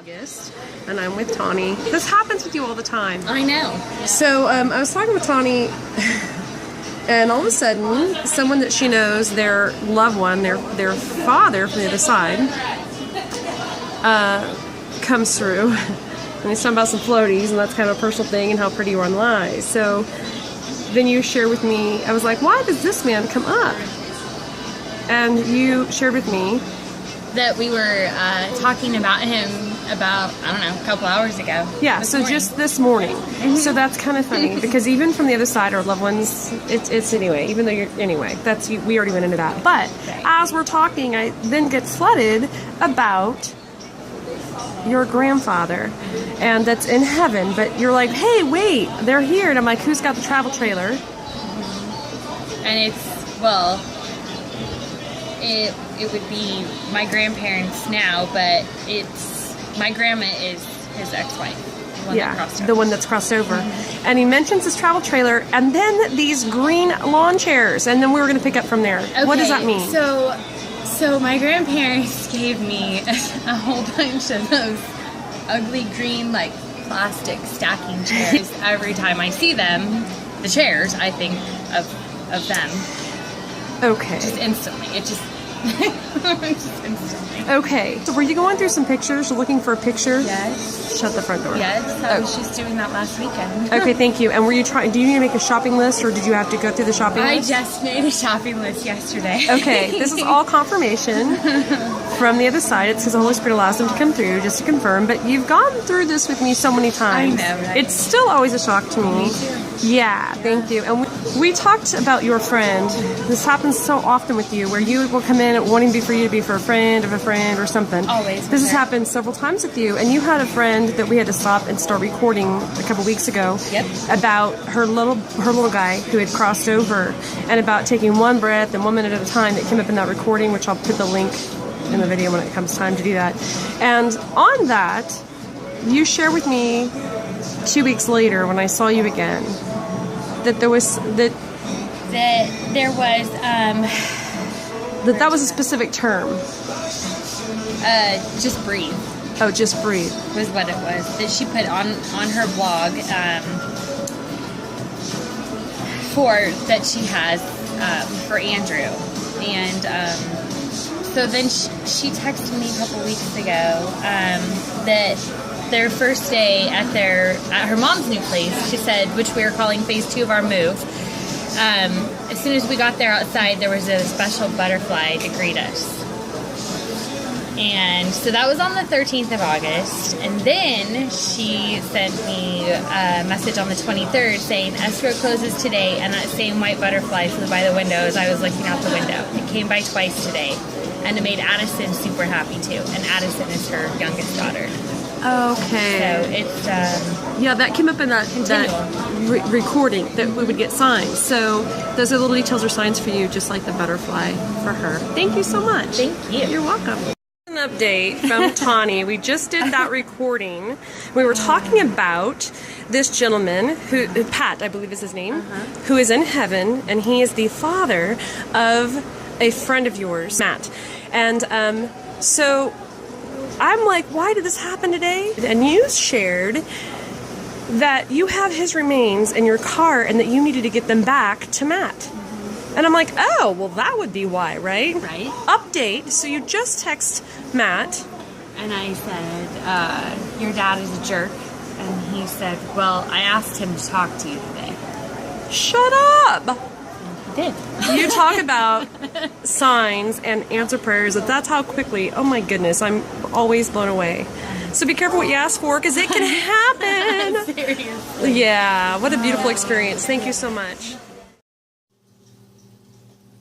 August, and I'm with Tawni. This happens with you all the time. I know. So I was talking with Tawni, and all of a sudden, someone that she knows, their loved one, their father from the other side, comes through, and he's talking about some floaties, and that's kind of a personal thing, and how pretty you are on lies. So then you share with me, I was like, why does this man come up? And you shared with me that we were talking about him about, I don't know, a couple hours ago. Yeah, so morning. Just this morning. So that's kind of funny because even from the other side, our loved ones, it's anyway, even though you're, anyway, that's, we already went into that. But as we're talking, I then get flooded about your grandfather, and that's in heaven, but you're like, hey, wait, they're here. And I'm like, who's got the travel trailer? And it's, well, it would be my grandparents now, but it's, my grandma is his ex-wife. The one that's crossed over. And he mentions his travel trailer, and then these green lawn chairs, and then we were going to pick up from there. Okay, what does that mean? So my grandparents gave me a whole bunch of those ugly green, like, plastic stacking chairs. Every time I see them, the chairs, I think of them. Okay. Just instantly. It just... just instantly. Okay. So were you going through some pictures, looking for a picture? Yes. Shut the front door. Yes, I was just doing that last weekend. Okay, thank you. And were you trying, do you need to make a shopping list, or did you have to go through the shopping list? I just made a shopping list yesterday. Okay, this is all confirmation from the other side. It's because the Holy Spirit allows them to come through, just to confirm. But you've gone through this with me so many times. I know, right? It's still always a shock to me. Me too. Yeah, thank you. And we talked about your friend. This happens so often with you, where you will come in wanting for you to be for a friend of a friend or something. Always. This has happened several times with you, and you had a friend that we had to stop and start recording a couple weeks ago. Yep. About her little guy who had crossed over, and about taking one breath and 1 minute at a time. That came up in that recording, which I'll put the link in the video when it comes time to do that. And on that, you share with me 2 weeks later when I saw you again that there was that was a specific term. Just breathe. Oh, just breathe was what it was that she put on her blog that she has for Andrew, and so then she texted me a couple weeks ago that their first day at her mom's new place, she said, which we are calling phase 2 of our move. As soon as we got there outside, there was a special butterfly to greet us. And so that was on the 13th of August. And then she sent me a message on the 23rd saying, escrow closes today, and that same white butterfly flew by the window as I was looking out the window. It came by twice today. And it made Addison super happy too. And Addison is her youngest daughter. Okay. So it's... yeah, that came up in that recording, that we would get signs. So those are little details or signs for you, just like the butterfly for her. Thank you so much. Thank you. You're welcome. An update from Tawni. We just did that recording. We were talking about this gentleman, who Pat, I believe is his name, who is in heaven, and he is the father of a friend of yours, Matt. And so I'm like, why did this happen today? And you shared that you have his remains in your car and that you needed to get them back to Matt. And I'm like, oh, well, that would be why, right? Right. Update. So you just text Matt. And I said, your dad is a jerk. And he said, well, I asked him to talk to you today. Shut up. And he did. You talk about signs and answer prayers. That's how quickly, oh my goodness, I'm always blown away. So be careful what you ask for, because it can happen. Seriously. Yeah, what a beautiful experience. Thank you so much.